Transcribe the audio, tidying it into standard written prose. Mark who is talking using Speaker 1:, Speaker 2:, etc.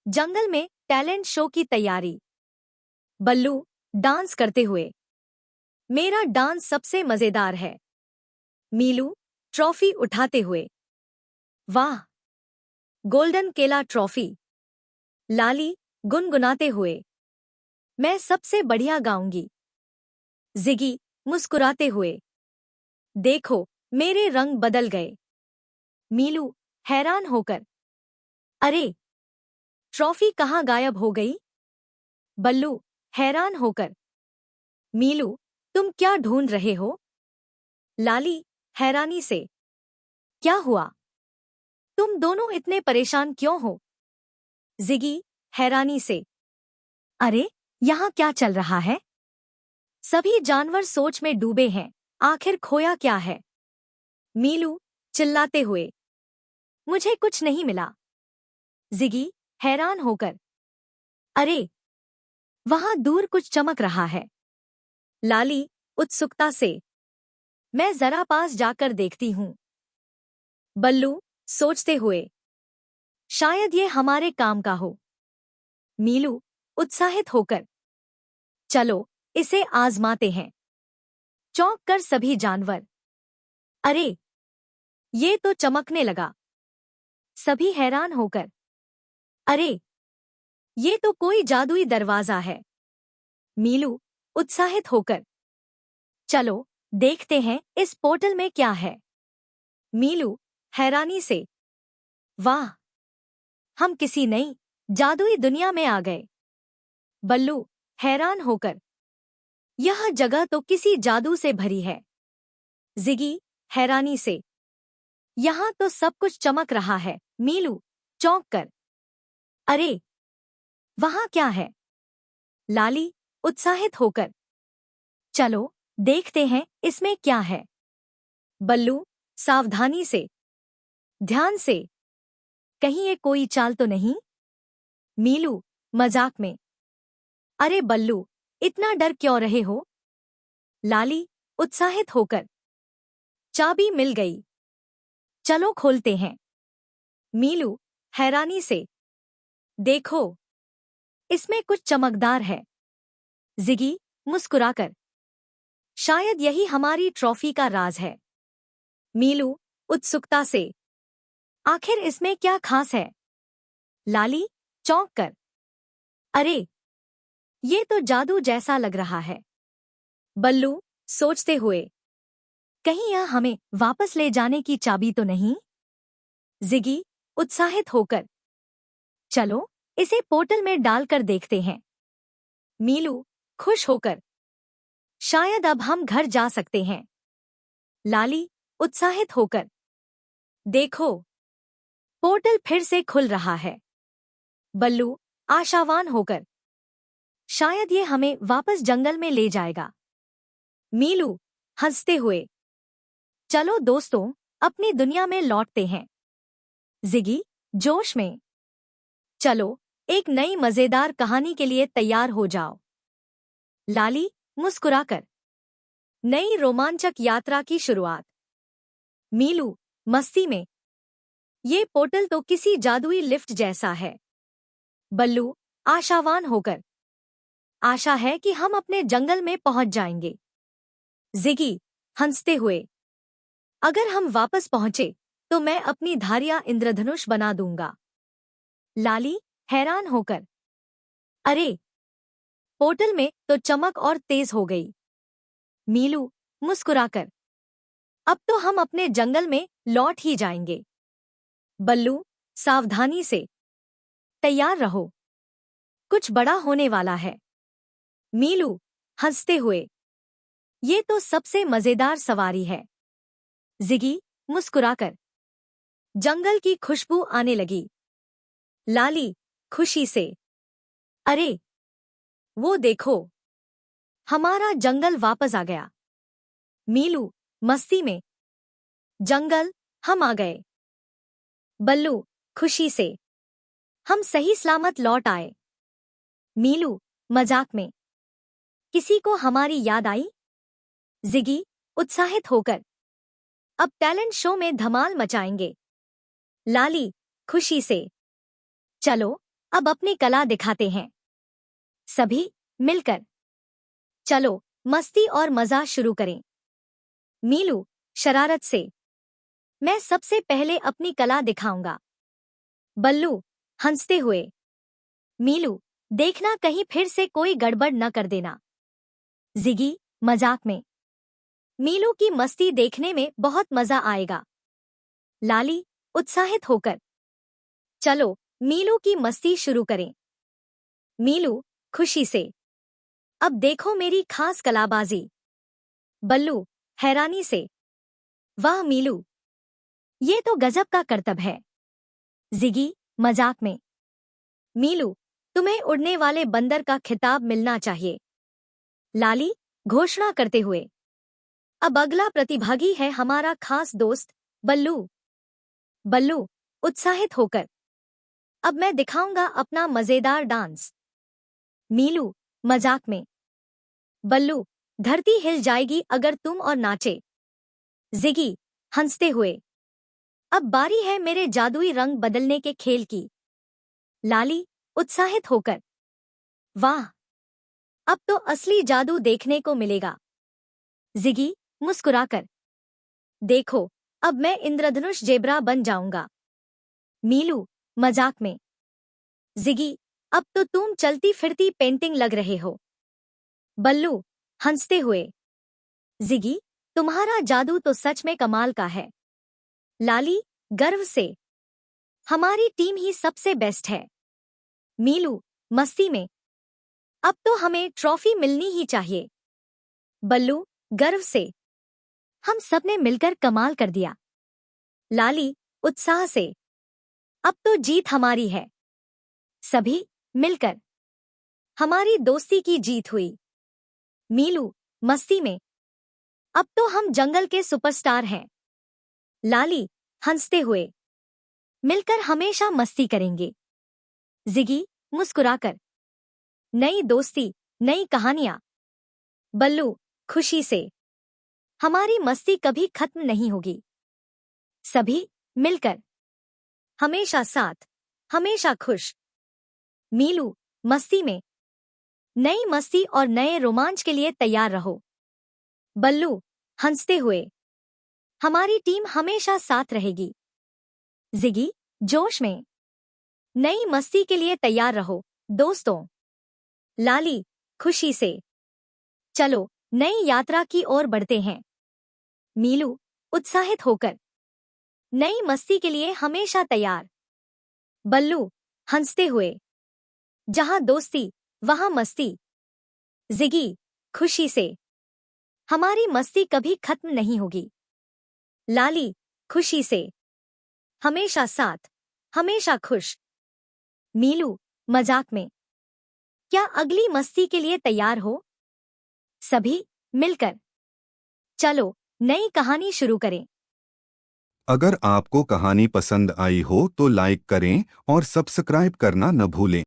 Speaker 1: जंगल में talent show की तैयारी। बल्लू डांस करते हुए। मेरा डांस सबसे मजेदार है। मीलू ट्रॉफी उठाते हुए। वाह, गोल्डन केला ट्रॉफी। लाली गुनगुनाते हुए। मैं सबसे बढ़िया गाऊंगी। जिगी मुस्कुराते हुए। देखो, मेरे रंग बदल गए। मीलू हैरान होकर। अरे, ट्रॉफी कहाँ गायब हो गई? बल्लू हैरान होकर। मीलू, तुम क्या ढूंढ रहे हो? लाली हैरानी से। क्या हुआ? तुम दोनों इतने परेशान क्यों हो? जिगी हैरानी से। अरे, यहाँ क्या चल रहा है? सभी जानवर सोच में डूबे हैं। आखिर खोया क्या है? मीलू चिल्लाते हुए। मुझे कुछ नहीं मिला। जिगी हैरान होकर। अरे, वहां दूर कुछ चमक रहा है। लाली उत्सुकता से। मैं जरा पास जाकर देखती हूँ। बल्लू सोचते हुए। शायद ये हमारे काम का हो। मीलू उत्साहित होकर। चलो, इसे आजमाते हैं। चौंक कर सभी जानवर। अरे, ये तो चमकने लगा। सभी हैरान होकर। अरे, ये तो कोई जादुई दरवाजा है। मीलू उत्साहित होकर। चलो, देखते हैं इस पोर्टल में क्या है। मीलू हैरानी से। वाह, हम किसी नई जादुई दुनिया में आ गए। बल्लू हैरान होकर। यह जगह तो किसी जादू से भरी है। जिगी हैरानी से। यहाँ तो सब कुछ चमक रहा है। मीलू चौंक कर। अरे, वहाँ क्या है? लाली उत्साहित होकर। चलो, देखते हैं इसमें क्या है। बल्लू सावधानी से। ध्यान से। कहीं ये कोई चाल तो नहीं? मीलू मजाक में। अरे बल्लू, इतना डर क्यों रहे हो? लाली उत्साहित होकर। चाबी मिल गई। चलो खोलते हैं। मीलू हैरानी से। देखो, इसमें कुछ चमकदार है। जिगी मुस्कुराकर। शायद यही हमारी ट्रॉफी का राज है। मीलू उत्सुकता से। आखिर इसमें क्या खास है? लाली चौंक कर। अरे, ये तो जादू जैसा लग रहा है। बल्लू सोचते हुए। कहीं यह हमें वापस ले जाने की चाबी तो नहीं? जिगी उत्साहित होकर। चलो, इसे पोर्टल में डालकर देखते हैं। मीलू खुश होकर। शायद अब हम घर जा सकते हैं। लाली उत्साहित होकर। देखो, पोर्टल फिर से खुल रहा है। बल्लू आशावान होकर। शायद ये हमें वापस जंगल में ले जाएगा। मीलू हंसते हुए। चलो दोस्तों, अपनी दुनिया में लौटते हैं। जिगी जोश में। चलो, एक नई मजेदार कहानी के लिए तैयार हो जाओ। लाली मुस्कुराकर। नई रोमांचक यात्रा की शुरुआत। मीलू मस्ती में। ये पोर्टल तो किसी जादुई लिफ्ट जैसा है। बल्लू आशावान होकर। आशा है कि हम अपने जंगल में पहुंच जाएंगे। जिगी हंसते हुए। अगर हम वापस पहुंचे तो मैं अपनी धारियां इंद्रधनुष बना दूंगा। लाली हैरान होकर। अरे, पोर्टल में तो चमक और तेज हो गई। मीलू मुस्कुराकर। अब तो हम अपने जंगल में लौट ही जाएंगे। बल्लू सावधानी से। तैयार रहो, कुछ बड़ा होने वाला है। मीलू हंसते हुए। ये तो सबसे मजेदार सवारी है। जिगी मुस्कुराकर। जंगल की खुशबू आने लगी। लाली खुशी से। अरे, वो देखो, हमारा जंगल वापस आ गया। मीलू मस्ती में। जंगल, हम आ गए। बल्लू खुशी से। हम सही सलामत लौट आए। मीलू मजाक में। किसी को हमारी याद आई? जिगी उत्साहित होकर। अब टैलेंट शो में धमाल मचाएंगे। लाली खुशी से। चलो, अब अपनी कला दिखाते हैं, सभी मिलकर। चलो मस्ती और मजा शुरू करें। मीलू शरारत से, मैं सबसे पहले अपनी कला दिखाऊंगा। बल्लू हंसते हुए, मीलू देखना कहीं फिर से कोई गड़बड़ न कर देना। जिगी मजाक में, मीलू की मस्ती देखने में बहुत मजा आएगा। लाली उत्साहित होकर, चलो मीलू की मस्ती शुरू करें। मीलू खुशी से, अब देखो मेरी खास कलाबाजी। बल्लू हैरानी से, वाह मीलू, ये तो गजब का करतब है। जिगी मजाक में, मीलू तुम्हें उड़ने वाले बंदर का खिताब मिलना चाहिए। लाली घोषणा करते हुए, अब अगला प्रतिभागी है हमारा खास दोस्त बल्लू। बल्लू उत्साहित होकर, अब मैं दिखाऊंगा अपना मजेदार डांस। मीलू मजाक में, बल्लू धरती हिल जाएगी अगर तुम और नाचे। जिगी हंसते हुए, अब बारी है मेरे जादुई रंग बदलने के खेल की। लाली उत्साहित होकर, वाह, अब तो असली जादू देखने को मिलेगा। जिगी मुस्कुराकर, देखो अब मैं इंद्रधनुष जेब्रा बन जाऊंगा। मीलू मजाक में, जिगी अब तो तुम चलती फिरती पेंटिंग लग रहे हो। बल्लू हंसते हुए, जिगी तुम्हारा जादू तो सच में कमाल का है। लाली गर्व से, हमारी टीम ही सबसे बेस्ट है। मीलू मस्ती में, अब तो हमें ट्रॉफी मिलनी ही चाहिए। बल्लू गर्व से, हम सबने मिलकर कमाल कर दिया। लाली उत्साह से, अब तो जीत हमारी है। सभी मिलकर, हमारी दोस्ती की जीत हुई। मीलू मस्ती में, अब तो हम जंगल के सुपरस्टार हैं। लाली हंसते हुए, मिलकर हमेशा मस्ती करेंगे। जिगी मुस्कुराकर, नई दोस्ती नई कहानियां। बल्लू खुशी से, हमारी मस्ती कभी खत्म नहीं होगी। सभी मिलकर, हमेशा साथ हमेशा खुश। मीलू मस्ती में, नई मस्ती और नए रोमांच के लिए तैयार रहो। बल्लू हंसते हुए, हमारी टीम हमेशा साथ रहेगी। जिगी जोश में, नई मस्ती के लिए तैयार रहो दोस्तों। लाली खुशी से, चलो नई यात्रा की ओर बढ़ते हैं। मीलू उत्साहित होकर, नई मस्ती के लिए हमेशा तैयार। बल्लू हंसते हुए, जहां दोस्ती वहां मस्ती। जिगी खुशी से, हमारी मस्ती कभी खत्म नहीं होगी। लाली खुशी से, हमेशा साथ हमेशा खुश। मीलू मजाक में, क्या अगली मस्ती के लिए तैयार हो? सभी मिलकर, चलो नई कहानी शुरू करें।
Speaker 2: अगर आपको कहानी पसंद आई हो तो लाइक करें और सब्सक्राइब करना न भूलें।